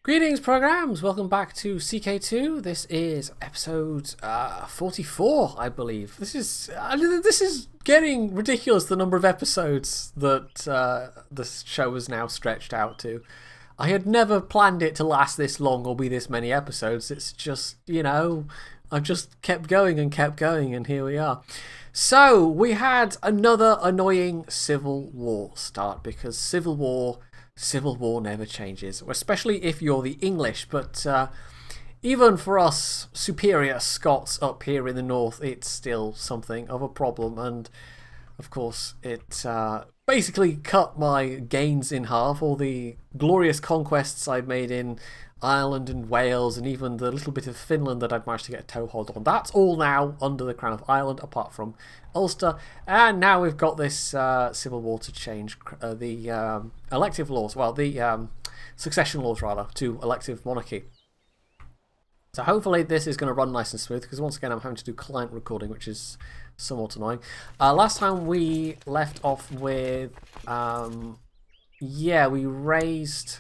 Greetings, programs! Welcome back to CK2. This is episode 44, I believe. This is getting ridiculous, the number of episodes that this show is now stretched out to. I had never planned it to last this long or be this many episodes. It's just, you know, I've just kept going, and here we are. So, we had another annoying civil war start, because civil war never changes, especially if you're the English, but even for us superior Scots up here in the north, it's still something of a problem, and of course it basically cut my gains in half. All the glorious conquests I'd made in Ireland and Wales, and even the little bit of Finland that I'd managed to get a toehold on, that's all now under the Crown of Ireland, apart from Ulster. And now we've got this civil war to change the elective laws, well, the succession laws rather, to elective monarchy. So hopefully this is going to run nice and smooth, because once again I'm having to do client recording, which is somewhat annoying. Last time we left off with yeah, we raised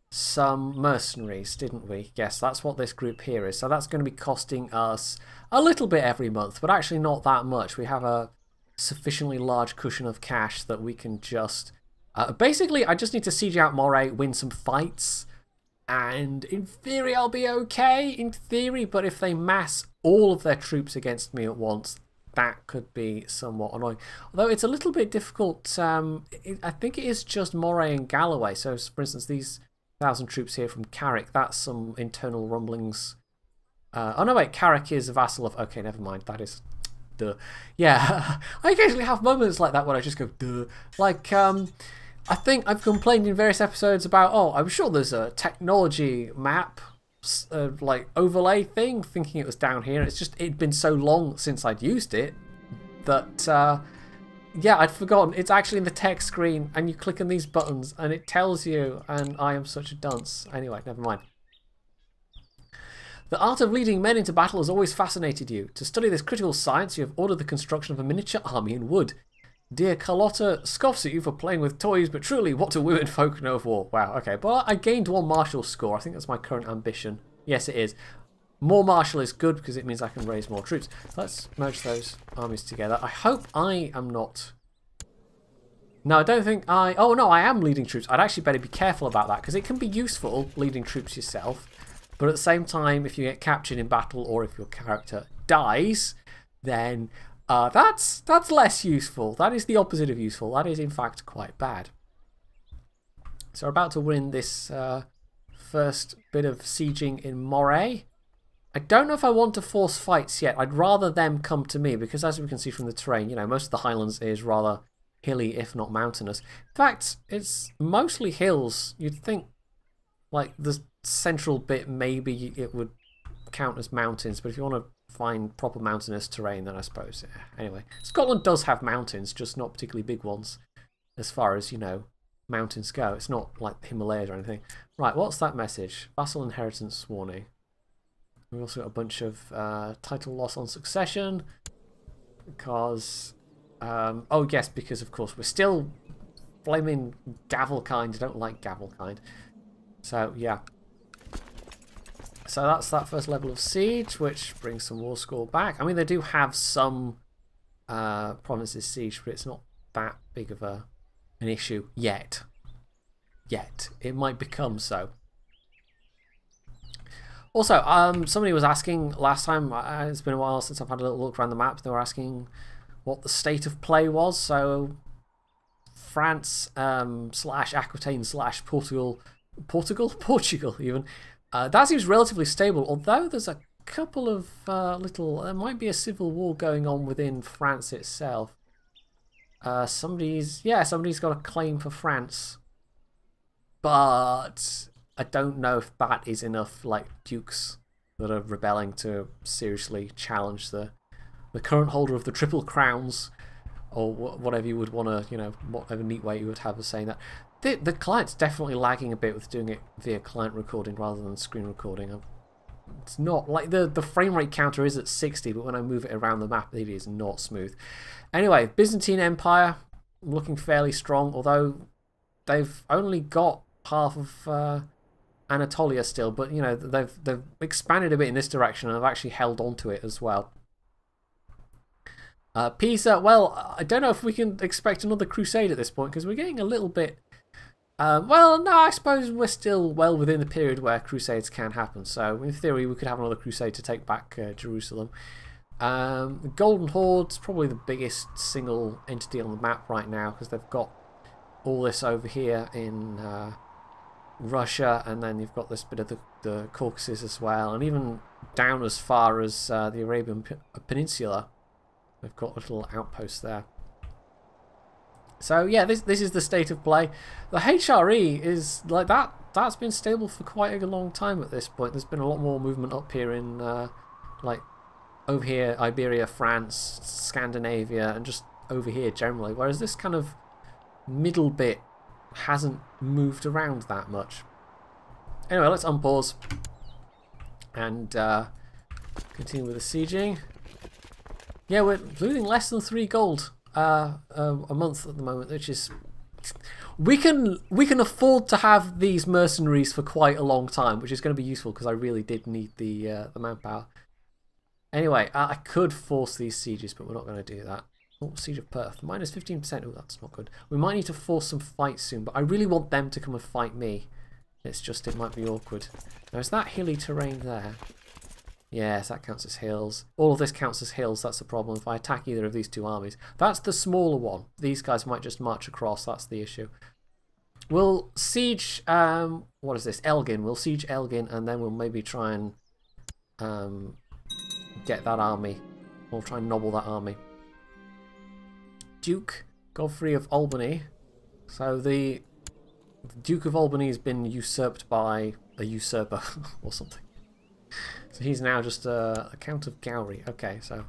some mercenaries, didn't we? Yes, that's what this group here is. So that's going to be costing us a little bit every month, but actually not that much. We have a sufficiently large cushion of cash that we can just basically, I just need to siege out Moray, win some fights, and in theory I'll be okay, in theory. But if they mass all of their troops against me at once, that could be somewhat annoying. Although it's a little bit difficult. I think it is just Moray and Galloway. So for instance, these 1,000 troops here from Carrick, that's some internal rumblings. Oh no, wait, Carrick is a vassal of... Okay, never mind, that is... Duh. Yeah, I occasionally have moments like that when I just go, duh. Like, I think I've complained in various episodes about, oh, I'm sure there's a technology map, like, overlay thing, thinking it was down here. It's just, it'd been so long since I'd used it that... yeah, I'd forgotten. It's actually in the text screen, and you click on these buttons, and it tells you, and I am such a dunce. Anyway, never mind. The art of leading men into battle has always fascinated you. To study this critical science, you have ordered the construction of a miniature army in wood. Dear Carlotta scoffs at you for playing with toys, but truly, what do women folk know of war? Wow, okay. But I gained 1 martial score. I think that's my current ambition. Yes, it is. More martial is good because it means I can raise more troops. Let's merge those armies together. I hope I am not... No, I don't think I... Oh, no, I am leading troops. I'd actually better be careful about that, because it can be useful leading troops yourself. But at the same time, if you get captured in battle or if your character dies, then that's less useful. That is the opposite of useful. That is, in fact, quite bad. So we're about to win this first bit of sieging in Moray. I don't know if I want to force fights yet. I'd rather them come to me, because as we can see from the terrain, you know, most of the Highlands is rather hilly, if not mountainous. In fact, it's mostly hills. You'd think, like, the central bit, maybe it would count as mountains, but if you want to find proper mountainous terrain, then I suppose, yeah. Anyway, Scotland does have mountains, just not particularly big ones, as far as, you know, mountains go. It's not like the Himalayas or anything. Right, what's that message? Vassal inheritance warning. We've also got a bunch of title loss on succession, because, oh yes, because of course we're still flaming Gavelkind. I don't like Gavelkind. So yeah. So that's that first level of siege, which brings some war score back. I mean, they do have some provinces sieged, but it's not that big of an issue yet. It might become so. Also, somebody was asking last time, it's been a while since I've had a little look around the map, they were asking what the state of play was. So France slash Aquitaine slash Portugal even, that seems relatively stable, although there's a couple of there might be a civil war going on within France itself. Somebody's got a claim for France, but I don't know if that is enough, like, dukes that are rebelling to seriously challenge the current holder of the Triple Crowns, or whatever you would want to, you know, whatever neat way you would have of saying that. The client's definitely lagging a bit with doing it via client recording rather than screen recording. It's not, like, the frame rate counter is at 60, but when I move it around the map, it is not smooth. Anyway, Byzantine Empire, looking fairly strong, although they've only got half of Anatolia still, but you know they've expanded a bit in this direction and have actually held on to it as well. Pisa, well, I don't know if we can expect another crusade at this point because we're getting a little bit. Well, no, I suppose we're still well within the period where crusades can happen. So in theory, we could have another crusade to take back Jerusalem. The Golden Horde's probably the biggest single entity on the map right now because they've got all this over here in Russia, and then you've got this bit of the Caucasus as well, and even down as far as the Arabian Peninsula. They've got a little outpost there. So yeah, this is the state of play. The HRE is like that. That's been stable for quite a long time at this point. There's been a lot more movement up here in like over here, Iberia, France, Scandinavia, and just over here generally. Whereas this kind of middle bit hasn't moved around that much. Anyway, let's unpause and continue with the sieging. Yeah, we're losing less than 3 gold a month at the moment, which is we can afford to have these mercenaries for quite a long time, which is going to be useful because I really did need the manpower. Anyway, I could force these sieges, but we're not going to do that. Oh, Siege of Perth, minus 15%. Oh, that's not good. We might need to force some fights soon, but I really want them to come and fight me. It's just it might be awkward. Now, is that hilly terrain there? Yes, that counts as hills. All of this counts as hills, that's the problem. If I attack either of these 2 armies. That's the smaller one. These guys might just march across, that's the issue. We'll siege, what is this? Elgin. We'll siege Elgin, and then we'll maybe try and get that army. We'll try and nobble that army. Duke Godfrey of Albany. So the Duke of Albany has been usurped by a usurper or something. So he's now just a Count of Gowrie. Okay, so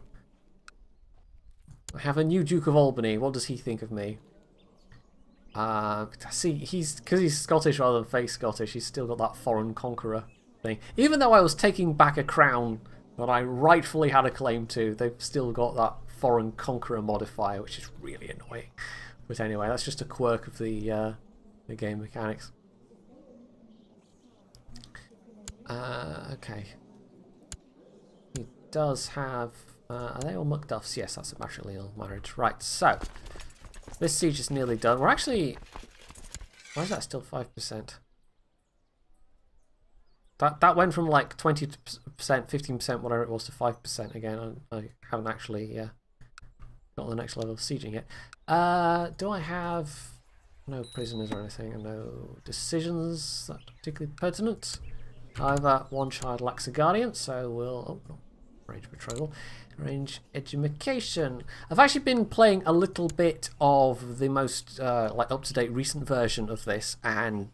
I have a new Duke of Albany. What does he think of me? See, because he's Scottish rather than fake Scottish, he's still got that foreign conqueror thing. Even though I was taking back a crown that I rightfully had a claim to, they've still got that foreign conqueror modifier, which is really annoying. But anyway, that's just a quirk of the game mechanics. Okay. He does have... are they all Macduffs? Yes, that's a matrilineal marriage. Right, so... this siege is nearly done. We're actually... why is that still 5%? That went from like 20%, 15%, whatever it was, to 5% again. I haven't actually got the next level of sieging yet. Do I have... no prisoners or anything, and no decisions that are particularly pertinent? However, one child lacks a guardian, so we'll... oh, range betrothal. Range education. I've actually been playing a little bit of the most like up-to-date recent version of this, and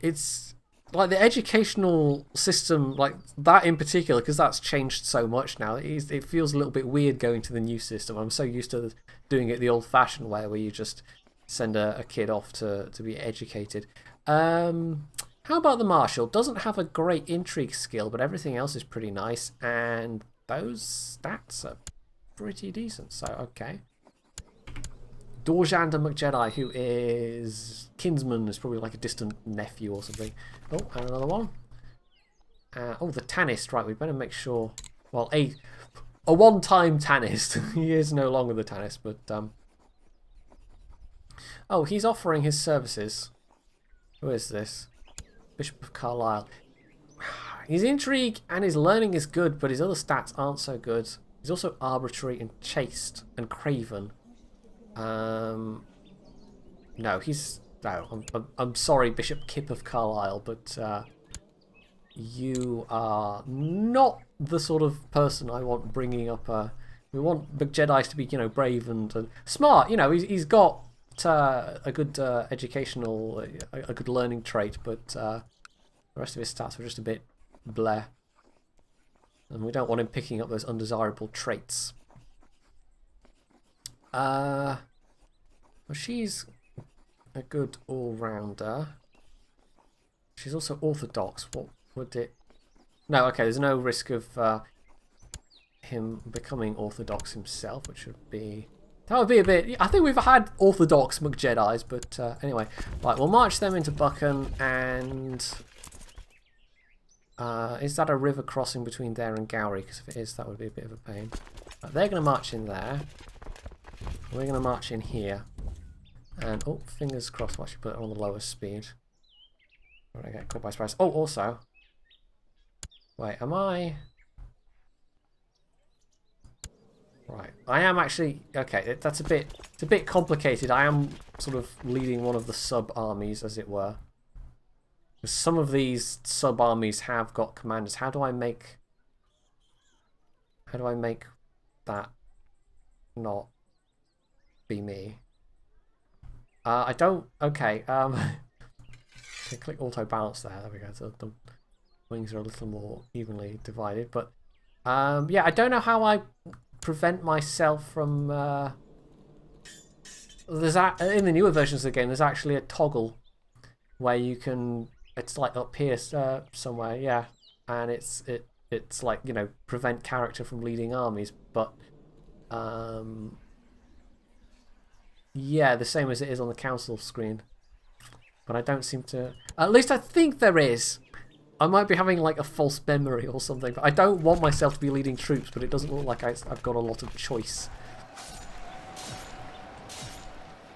it's like the educational system, like that in particular, because that's changed so much now. It feels a little bit weird going to the new system. I'm so used to doing it the old-fashioned way, where you just send a kid off to be educated. How about the Marshal? Doesn't have a great intrigue skill, but everything else is pretty nice, and those stats are pretty decent, so okay. Dorjand and MacJedi, who is kinsman, is probably like a distant nephew or something. Oh, and another one. Oh, the Tannist, right, we better make sure... well, a one-time Tannist. He is no longer the Tannist, but... oh, he's offering his services. Who is this? Bishop of Carlisle. His intrigue and his learning is good, but his other stats aren't so good. He's also arbitrary and chaste and craven. No, he's... no, I'm sorry, Bishop Kip of Carlisle, but you are not the sort of person I want bringing up. We want MacJedis to be, you know, brave and smart. You know, he's got a good educational, a good learning trait, but the rest of his stats are just a bit bleh, and we don't want him picking up those undesirable traits. Well, she's a good all-rounder. She's also orthodox. What would it... no, okay, there's no risk of him becoming orthodox himself, which would be... that would be a bit... I think we've had orthodox MacJedis, but anyway. Right, we'll march them into Buchan, and Is that a river crossing between there and Gowrie? Because if it is, that would be a bit of a pain. They're going to march in there. We're going to march in here. And, oh, fingers crossed, we'll actually put it on the lowest speed. I'm going to get caught by surprise. Oh, also. Wait, am I... Right, I am actually... Okay, that's it's a bit complicated. I am sort of leading one of the sub-armies, as it were. Some of these sub-armies have got commanders. How do I make that not be me? I don't... Okay, okay, click auto balance there. There we go. So the wings are a little more evenly divided. But, yeah, I don't know how I prevent myself from... in the newer versions of the game, there's actually a toggle where you can... It's like up here somewhere, yeah, and it's like, you know, prevent character from leading armies, but yeah, the same as it is on the council screen. But I don't seem to. At least I think there is. I might be having like a false memory or something, but I don't want myself to be leading troops. But it doesn't look like I've got a lot of choice.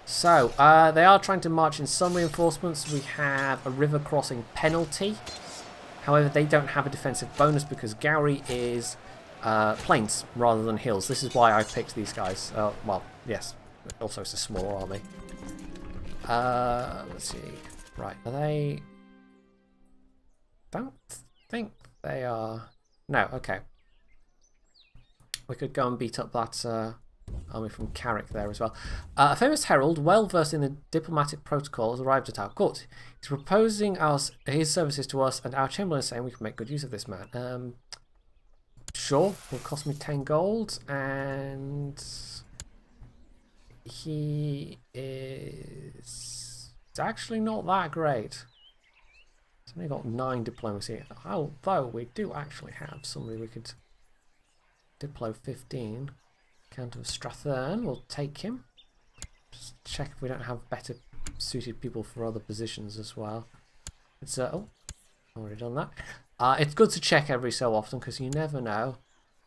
So, they are trying to march in some reinforcements. We have a river crossing penalty. However, they don't have a defensive bonus because Gowrie is plains rather than hills. This is why I picked these guys. Well, yes. Also, it's a small army. Let's see. Right, are they... Don't think they are... No, okay. We could go and beat up that... army from Carrick there as well. A famous herald, well versed in the diplomatic protocol, has arrived at our court. He's proposing his services to us, and our chamberlain is saying we can make good use of this man. Sure, will cost me 10 gold, and he is actually not that great. He's only got 9 diplomacy, although we do actually have somebody we could diplo 15. Count of Strathern, we'll take him. Just check if we don't have better suited people for other positions as well. It's oh, already done that. It's good to check every so often because you never know.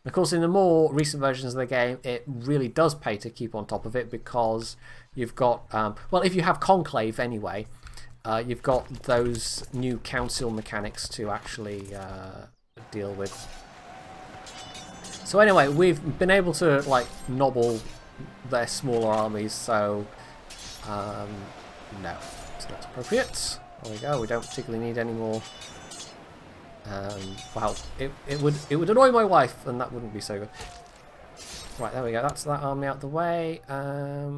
And of course, in the more recent versions of the game, it really does pay to keep on top of it because you've got well, if you have Conclave anyway, you've got those new council mechanics to actually deal with. So anyway, we've been able to like nobble their smaller armies, so no, it's not appropriate. There we go. We don't particularly need any more. Well, it would annoy my wife, and that wouldn't be so good. Right, there we go. That's that army out the way. Are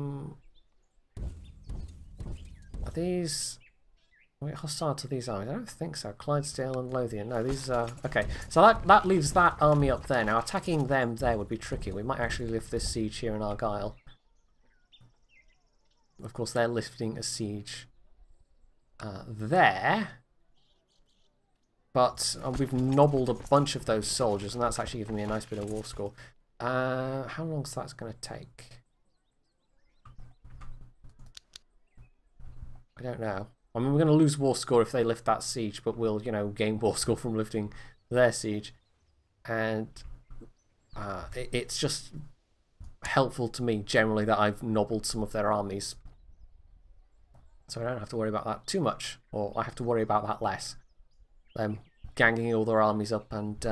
these? Are we hostile to these armies? I don't think so. Clydesdale and Lothian. No, these are... Okay, so that leaves that army up there. Now, attacking them there would be tricky. We might actually lift this siege here in Argyle. Of course, they're lifting a siege there. But we've nobbled a bunch of those soldiers, and that's actually giving me a nice bit of war score. How long is that going to take? I don't know. I mean, we're going to lose war score if they lift that siege, but we'll, you know, gain war score from lifting their siege. And it's just helpful to me, generally, that I've nobbled some of their armies. So I don't have to worry about that too much, or I have to worry about that less. Them ganging all their armies up and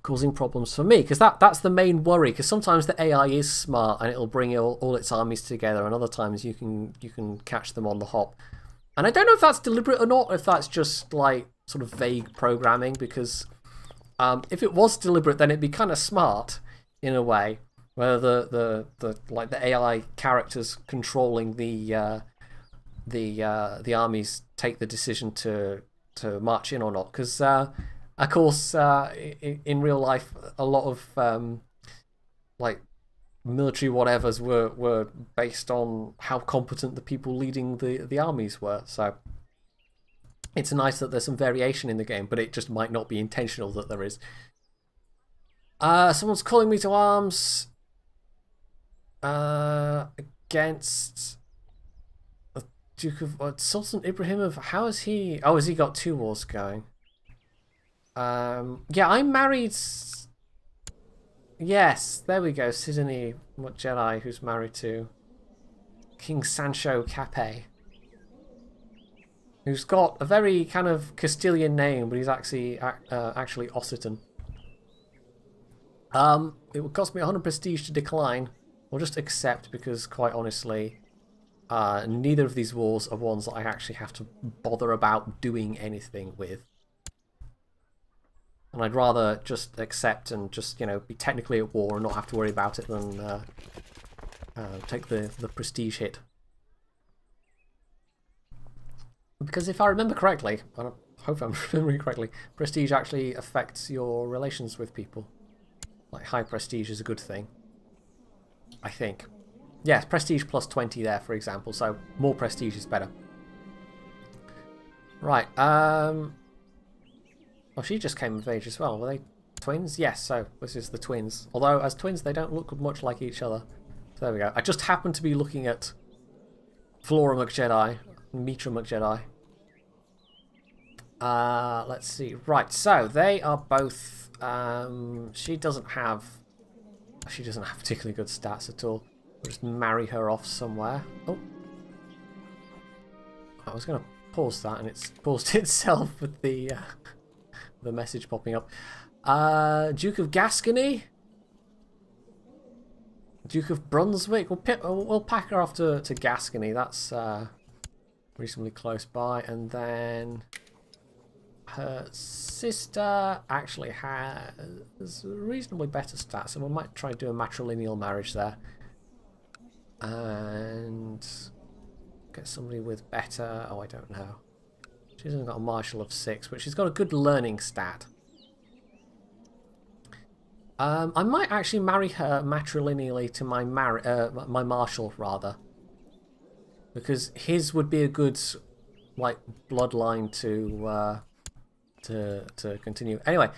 causing problems for me, because that's the main worry, because sometimes the AI is smart and it'll bring all its armies together, and other times you can catch them on the hop. And I don't know if that's deliberate or not, or if that's just like sort of vague programming, because if it was deliberate, then it'd be kind of smart in a way, where the AI characters controlling the armies take the decision to march in or not, because of course in real life a lot of like military whatevers were based on how competent the people leading the armies were. So it's nice that there's some variation in the game, but it just might not be intentional that there is. Someone's calling me to arms against the Duke of Sultan Ibrahim of... How is he... Oh, has he got 2 wars going? Yeah, I'm married. Yes, there we go. Sidney MacJedi, who's married to King Sancho Capet, who's got a very kind of Castilian name, but he's actually Occitan. It would cost me 100 prestige to decline, or just accept, because quite honestly, neither of these wars are ones that I actually have to bother about doing anything with. And I'd rather just accept and just, you know, be technically at war and not have to worry about it than take the prestige hit. Because if I remember correctly, I hope I'm remembering correctly, prestige actually affects your relations with people. Like, high prestige is a good thing, I think. Yes, prestige plus 20 there, for example, so more prestige is better. Right, well, she just came of age as well. Were they twins? Yes, so this is the twins. Although, as twins, they don't look much like each other. So there we go. I just happened to be looking at Flora MacJedi, Mitra MacJedi. Let's see. Right, so they are both... she doesn't have particularly good stats at all. We'll just marry her off somewhere. Oh. I was going to pause that, and it's paused itself with the message popping up. Duke of Gascony? Duke of Brunswick? We'll pack her off to Gascony. That's reasonably close by. And then her sister actually has reasonably better stats, and we might try and do a matrilineal marriage there. And get somebody with better... Oh, I don't know. She hasn't got a martial of 6, but she's got a good learning stat. I might actually marry her matrilineally to my my marshal, rather, because his would be a good, like, bloodline to continue. Anyway,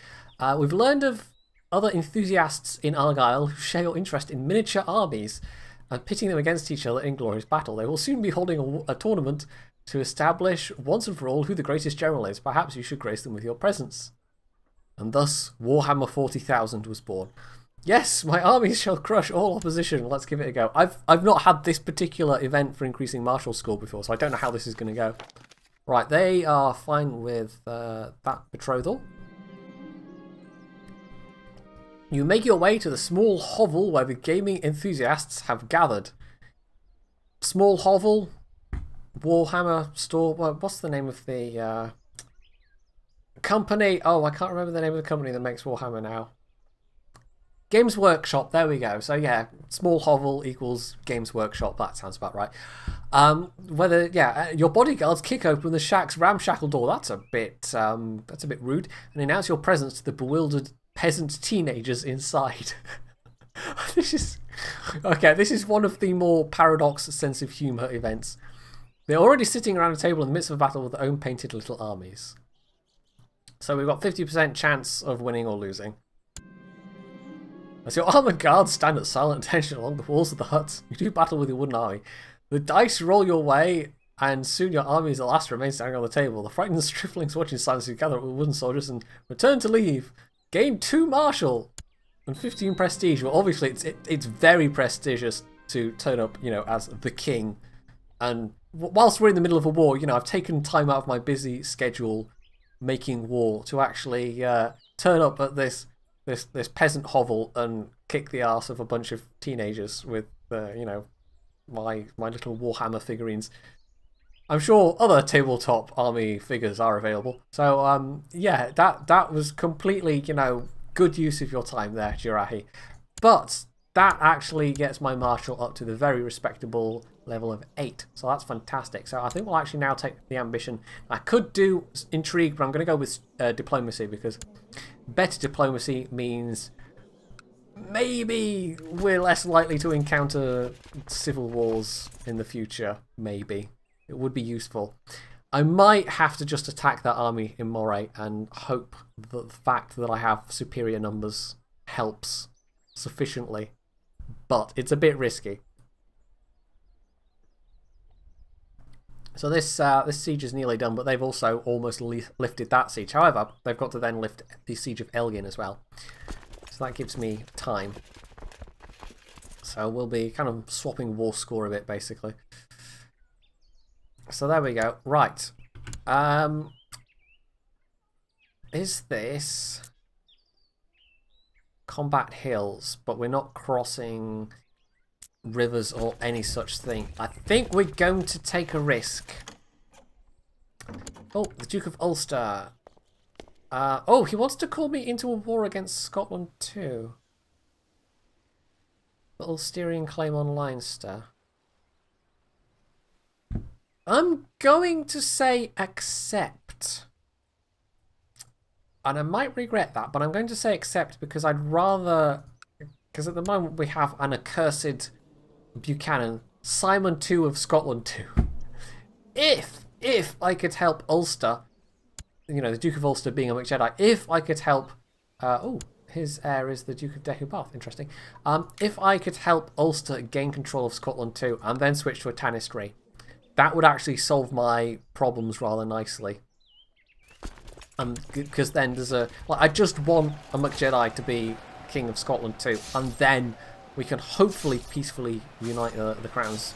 we've learned of other enthusiasts in Argyle who share your interest in miniature armies and pitting them against each other in glorious battle. They will soon be holding a tournament to establish once and for all who the greatest general is. Perhaps you should grace them with your presence. And thus, Warhammer 40,000 was born. Yes, my armies shall crush all opposition. Let's give it a go. I've not had this particular event for increasing martial score before, so I don't know how this is going to go. Right, they are fine with that betrothal. You make your way to the small hovel where the gaming enthusiasts have gathered. Small hovel, Warhammer store. Well, what's the name of the company? Oh, I can't remember the name of the company that makes Warhammer now. Games Workshop. There we go. So yeah, small hovel equals Games Workshop. That sounds about right. Your bodyguards kick open the shack's ramshackle door. That's a bit rude, and announce your presence to the bewildered peasant teenagers inside. This is one of the more paradox sense of humour events. They're already sitting around a table in the midst of a battle with their own painted little armies. So we've got 50% chance of winning or losing. As your armoured guards stand at silent attention along the walls of the hut, you do battle with your wooden army. The dice roll your way, and soon your army is the last to remain standing on the table. The frightened striplings watch in silence you gather up with wooden soldiers and return to leave. Gain 2 martial and 15 prestige. Well, obviously it's very prestigious to turn up, you know, as the king. And whilst we're in the middle of a war, you know, I've taken time out of my busy schedule making war to actually turn up at this peasant hovel and kick the arse of a bunch of teenagers with, you know, my little Warhammer figurines. I'm sure other tabletop army figures are available. So, yeah, that was completely, you know, good use of your time there, Jirahi. But that actually gets my martial up to the very respectable level of 8. So that's fantastic. So I think we'll actually now take the ambition. I could do intrigue, but I'm going to go with diplomacy, because better diplomacy means maybe we're less likely to encounter civil wars in the future. Maybe. It would be useful. I might have to just attack that army in Moray and hope that the fact that I have superior numbers helps sufficiently. But it's a bit risky. So this siege is nearly done, but they've also almost lifted that siege. However, they've got to then lift the siege of Elgin as well. So that gives me time. So we'll be kind of swapping war score a bit, basically. So there we go. Right. Is this combat hills, but we're not crossing rivers or any such thing? I think we're going to take a risk. Oh, the Duke of Ulster. Oh, he wants to call me into a war against Scotland too. The Ulsterian claim on Leinster. I'm going to say accept. And I might regret that, but I'm going to say accept because I'd rather... Because at the moment we have an accursed Buchanan, Simon II of Scotland too. If I could help Ulster, you know, the Duke of Ulster being a MacJedi, if I could help... oh, his heir is the Duke of Deheubarth, interesting. If I could help Ulster gain control of Scotland too, and then switch to a Tanistry, that would actually solve my problems rather nicely. Because then there's a... Like, I just want a MacJedi to be King of Scotland too, and then we can hopefully peacefully unite the crowns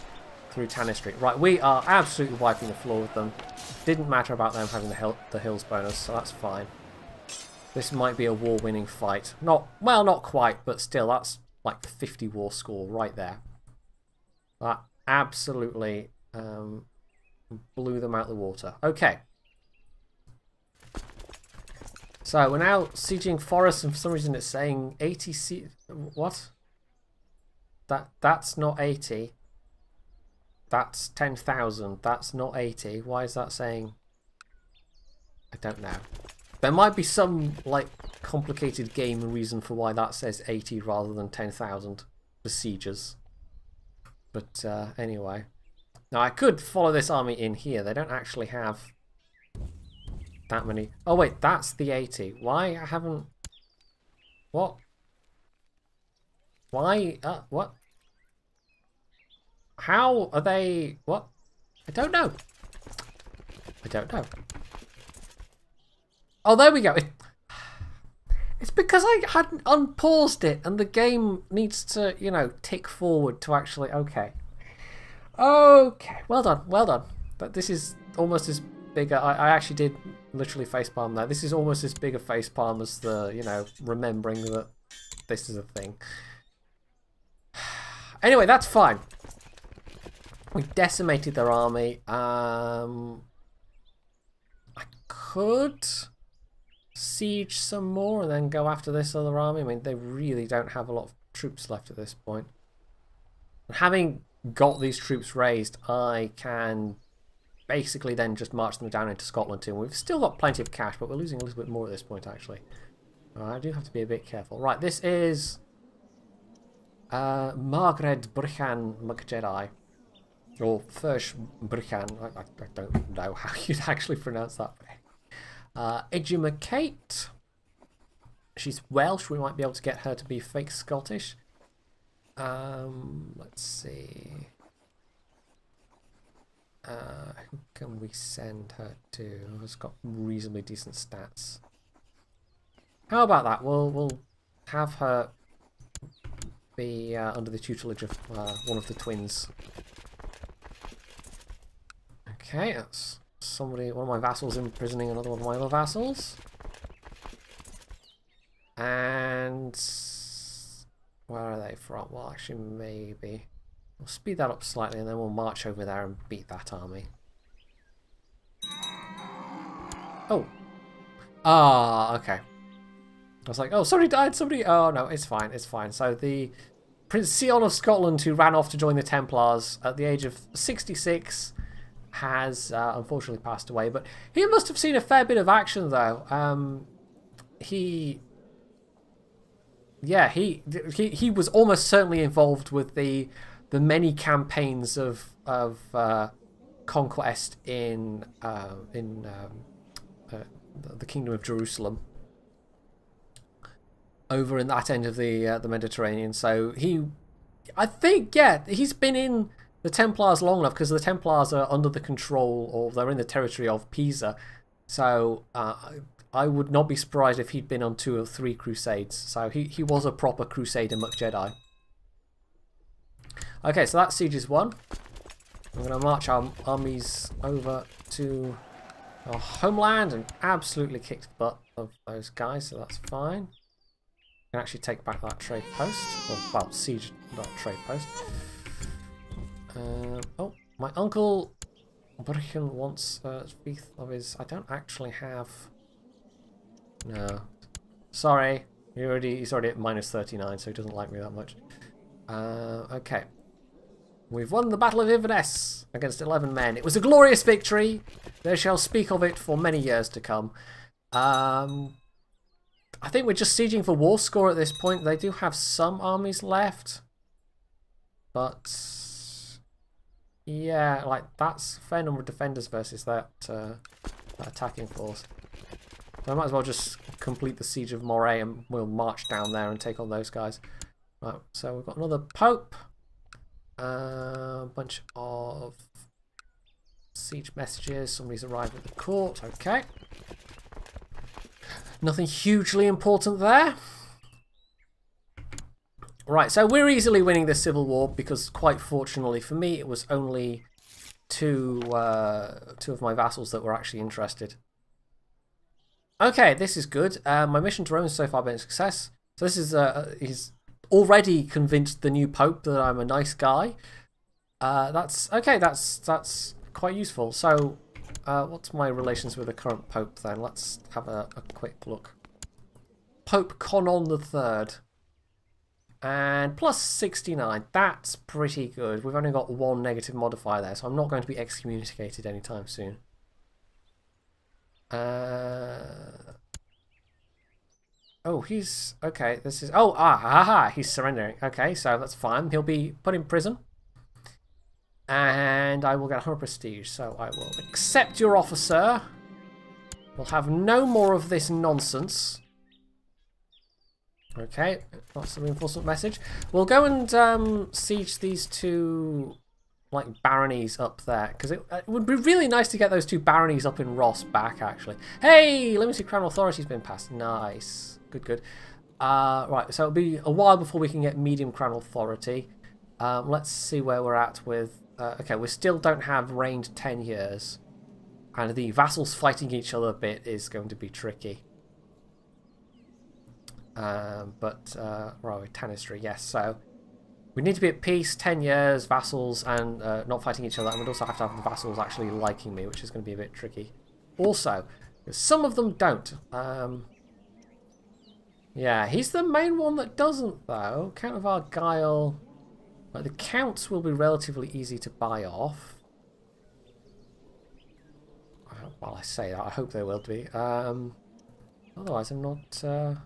through Tanistry. Right, we are absolutely wiping the floor with them. Didn't matter about them having the hills bonus, so that's fine. This might be a war-winning fight. Not, well, not quite, but still, that's like the 50 war score right there. That absolutely blew them out the water. Okay. So we're now sieging forests, and for some reason it's saying 80 what? That's not 80. That's 10,000. That's not 80. Why is that saying? I don't know. There might be some like complicated game reason for why that says 80 rather than 10,000 for sieges. But anyway. Now I could follow this army in here. They don't actually have that many. Oh wait, that's the 80. Why I haven't... What? Why? What? How are they... What? I don't know. I don't know. Oh, there we go. It's because I hadn't unpaused it and the game needs to, you know, tick forward to actually... Okay. Okay. Well done. Well done. But this is almost as big a... I actually did literally facepalm there. This is almost as big a facepalm as the, you know, remembering that this is a thing. Anyway, that's fine. We decimated their army. I could siege some more and then go after this other army. I mean, they really don't have a lot of troops left at this point. And having got these troops raised, I can basically then just march them down into Scotland too. We've still got plenty of cash, but we're losing a little bit more at this point, actually. I do have to be a bit careful. Right, this is Margaret Brichan MacJedi. Or Fersh Brichan. I don't know how you'd actually pronounce that. Edumacate. She's Welsh. We might be able to get her to be fake Scottish. Let's see. Who can we send her to? Who's got reasonably decent stats? How about that? We'll have her be under the tutelage of one of the twins. Okay, that's somebody, one of my vassals imprisoning another one of my other vassals. And where are they from? Well, actually, maybe we'll speed that up slightly and then we'll march over there and beat that army. Oh. Ah, okay. I was like, oh, somebody died, somebody... Oh, no, it's fine, it's fine. So the Prince Sion of Scotland, who ran off to join the Templars at the age of 66... has unfortunately passed away, but he must have seen a fair bit of action though. He was almost certainly involved with the many campaigns of conquest in the Kingdom of Jerusalem over in that end of the Mediterranean. So I think he's been in the Templars long enough, because the Templars are under the control, or they're in the territory of Pisa. So I would not be surprised if he'd been on 2 or 3 crusades. So he was a proper crusader MacJedi. Okay, so that siege is won. I'm going to march our armies over to our homeland and absolutely kick the butt of those guys, so that's fine. We can actually take back that trade post. Or, well, siege that trade post. Oh, my uncle Burchen wants a wreath of his... I don't actually have... No. Sorry. He's already at minus 39, so he doesn't like me that much. Okay. We've won the Battle of Inverness against 11 men. It was a glorious victory. They shall speak of it for many years to come. I think we're just sieging for war score at this point. They do have some armies left. But... yeah, like, that's a fair number of defenders versus that attacking force. So I might as well just complete the siege of Moray and we'll march down there and take on those guys. Right, so we've got another Pope. A bunch of siege messages. Somebody's arrived at the court. Okay. Nothing hugely important there. Right, so we're easily winning this civil war because, quite fortunately for me, it was only two of my vassals that were actually interested. Okay, this is good. My mission to Rome has so far been a success. So this is he's already convinced the new pope that I'm a nice guy. That's okay. That's quite useful. So, what's my relations with the current pope then? Let's have a quick look. Pope Conon III. And plus 69, that's pretty good. We've only got 1 negative modifier there, so I'm not going to be excommunicated anytime soon. Oh, he's... okay, this is... oh, he's surrendering. Okay, so that's fine. He'll be put in prison. And I will get 100 prestige, so I will accept your offer, sir. We'll have no more of this nonsense. Okay, that's the reinforcement message. We'll go and siege these 2, like, baronies up there, because it would be really nice to get those 2 baronies up in Ross back, actually. Hey, limited crown authority's been passed. Nice. Good, good. Right, so it'll be a while before we can get medium crown authority. Let's see where we're at with... okay, we still don't have reigned 10 years. And the vassals fighting each other bit is going to be tricky. But where are we? Tanistry, yes. So we need to be at peace, 10 years, vassals, and not fighting each other. And we'd also have to have the vassals actually liking me, which is going to be a bit tricky. Also, some of them don't. Yeah, he's the main one that doesn't, though. Count of Argyle. Right, the counts will be relatively easy to buy off. Well, I say that. I hope they will be. Otherwise, I'm not... that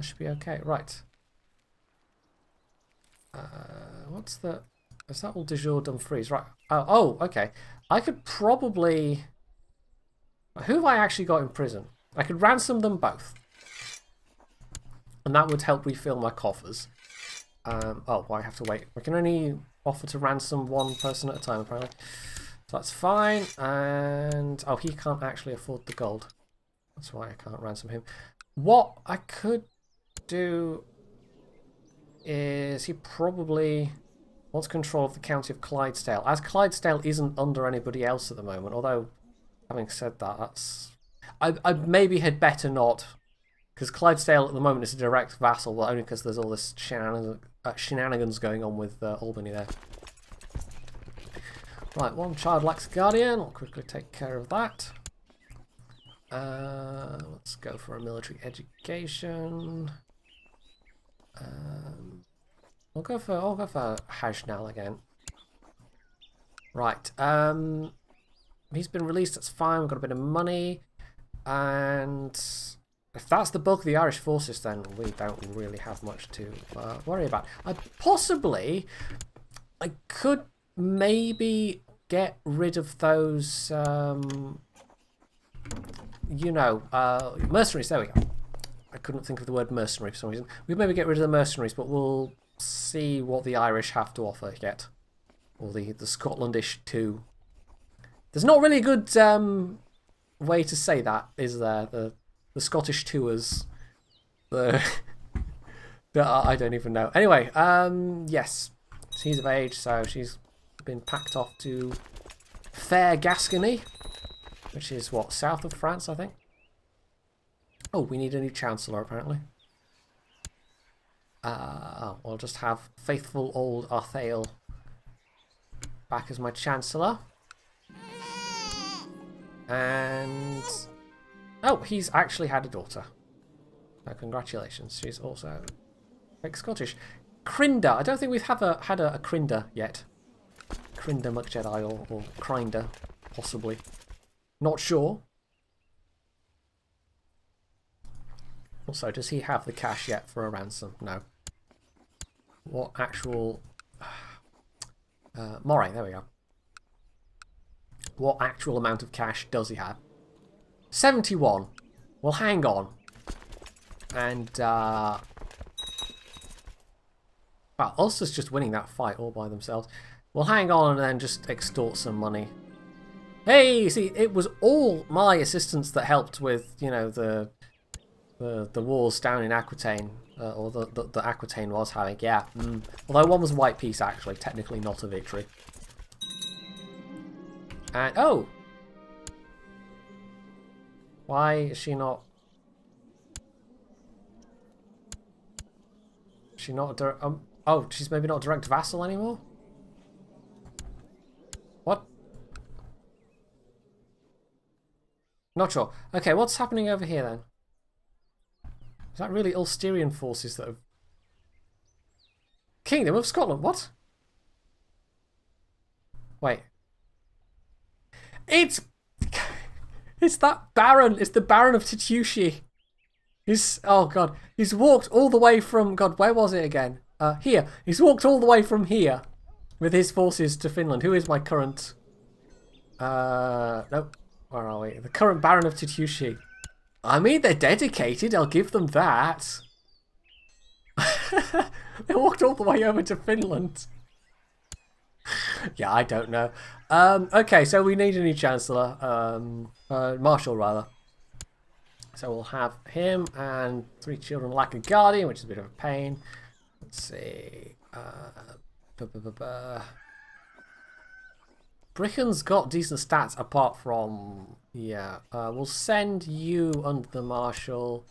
should be okay. Right. What's the... is that all de jure Dumfries? Right. Oh, okay. I could probably... who have I actually got in prison? I could ransom them both. And that would help refill my coffers. Oh, well, I have to wait. We can only offer to ransom 1 person at a time, apparently. So that's fine. And... oh, he can't actually afford the gold. That's why I can't ransom him. What I could do is he probably wants control of the county of Clydesdale. As Clydesdale isn't under anybody else at the moment, although, having said that, that's... I maybe had better not, because Clydesdale at the moment is a direct vassal, but only because there's all this shenanigans going on with Albany there. Right, 1 child lacks a guardian. I'll quickly take care of that. Let's go for a military education. I'll go for Hajnal again. Right. He's been released. That's fine. We've got a bit of money, and if that's the bulk of the Irish forces, then we don't really have much to worry about. I could maybe get rid of those. You know, mercenaries. There we go. I couldn't think of the word mercenary for some reason. We'd maybe get rid of the mercenaries, but we'll see what the Irish have to offer yet. Or the Scotlandish 2. There's not really a good way to say that, is there? The Scottish tours. I don't even know. Anyway, yes. She's of age, so she's been packed off to Fair Gascony, which is, what, south of France, I think? Oh, we need a new Chancellor, apparently. I'll just have faithful old Arthael back as my Chancellor. And... oh, he's actually had a daughter. So congratulations. She's also like Scottish. Crinder. I don't think we've had a Crinder yet. Crinder MacJedi or Crinder, possibly. Not sure. Also, does he have the cash yet for a ransom? No. What actual... Moray, there we go. What actual amount of cash does he have? 71. Well, hang on. And, well, Ulster's just winning that fight all by themselves. Well, hang on and then just extort some money. Hey, see, it was all my assistants that helped with, you know, the wars down in Aquitaine. Or the Aquitaine was having, yeah. Although one was a white peace, actually. Technically not a victory. And, oh! Why is she not... is she not a oh, she's maybe not a direct vassal anymore? What? Not sure. Okay, what's happening over here then? Is that really Ulsterian forces that have... Kingdom of Scotland, what? Wait. It's that Baron. It's the Baron of Titushi. He's, oh god, he's walked all the way from, god, where was it again? Here. He's walked all the way from here with his forces to Finland. Who is my current, nope, where are we? The current Baron of Titushi. I mean, they're dedicated, I'll give them that. They walked all the way over to Finland. Yeah, I don't know. Okay, so we need a new Chancellor. Marshal, rather. So we'll have him and 3 children lack a guardian, which is a bit of a pain. Let's see. Bricken's got decent stats apart from... yeah. We'll send you under the Marshal.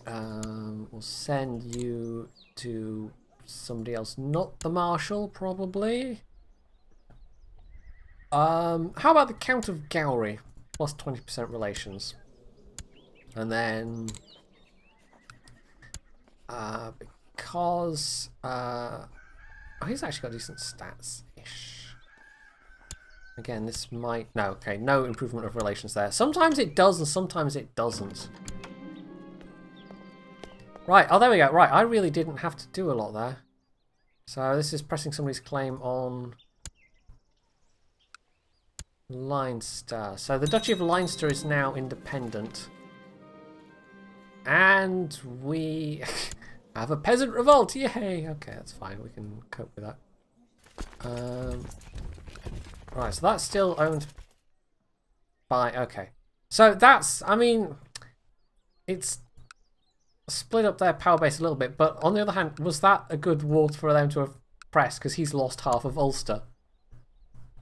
We'll send you to somebody else, not the Marshal, probably. How about the Count of Gowrie? Plus 20% relations. And then... because... oh, he's actually got decent stats-ish. Again, this might... no, okay, no improvement of relations there. Sometimes it does and sometimes it doesn't. Right, oh, there we go. Right, I really didn't have to do a lot there. So this is pressing somebody's claim on... Leinster. So the Duchy of Leinster is now independent. And we have a peasant revolt. Yay! Okay, that's fine. We can cope with that. Right, so that's still owned by... okay. So that's... I mean... it's split up their power base a little bit, but on the other hand, was that a good war for them to have pressed? Because he's lost half of Ulster.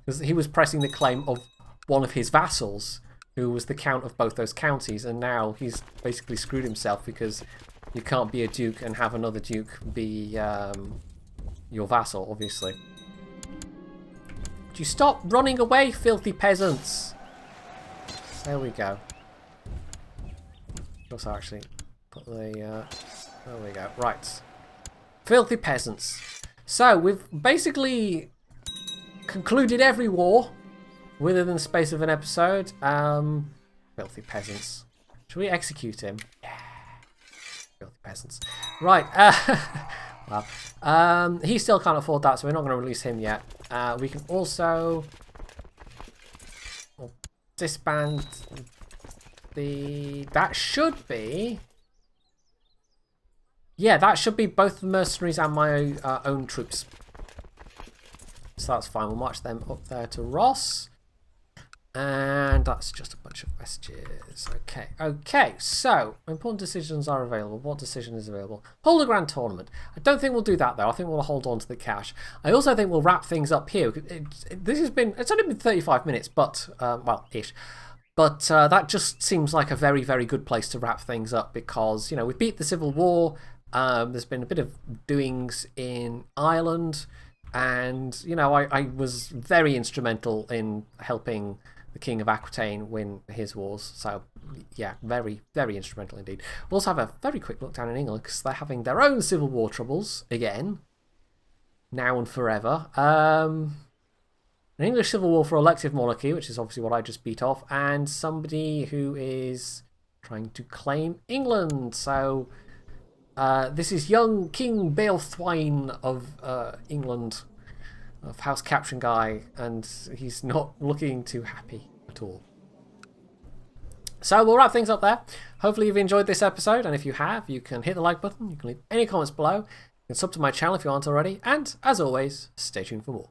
Because he was pressing the claim of one of his vassals, who was the count of both those counties, and now he's basically screwed himself because you can't be a duke and have another duke be your vassal, obviously. Would you stop running away, filthy peasants? There we go. Also, actually, put the... there we go. Right. Filthy peasants. So, we've basically... concluded every war within the space of an episode. Filthy peasants. Should we execute him? Yeah. Filthy peasants. Right. Well, he still can't afford that, so we're not going to release him yet. We can also disband the... that should be... yeah, that should be both the mercenaries and my own troops. So that's fine. We'll march them up there to Ross. And that's just a bunch of messages. Okay, okay. So, important decisions are available. What decision is available? Hold a grand tournament. I don't think we'll do that, though. I think we'll hold on to the cash. I also think we'll wrap things up here. It's only been 35 minutes, but, well, ish. But that just seems like a very, very good place to wrap things up because, you know, we beat the Civil War. There's been a bit of doings in Ireland. And, you know, I was very instrumental in helping the King of Aquitaine win his wars. So, yeah, very, very instrumental indeed. We'll also have a very quick look down in England because they're having their own civil war troubles again. Now and forever. An English civil war for elective monarchy, which is obviously what I just beat off. And somebody who is trying to claim England. So, this is young King Bealthwine of England. Of House Caption Guy, and he's not looking too happy at all. So we'll wrap things up there. Hopefully you've enjoyed this episode, and if you have, you can hit the like button, you can leave any comments below, you can sub to my channel if you aren't already, and as always, stay tuned for more.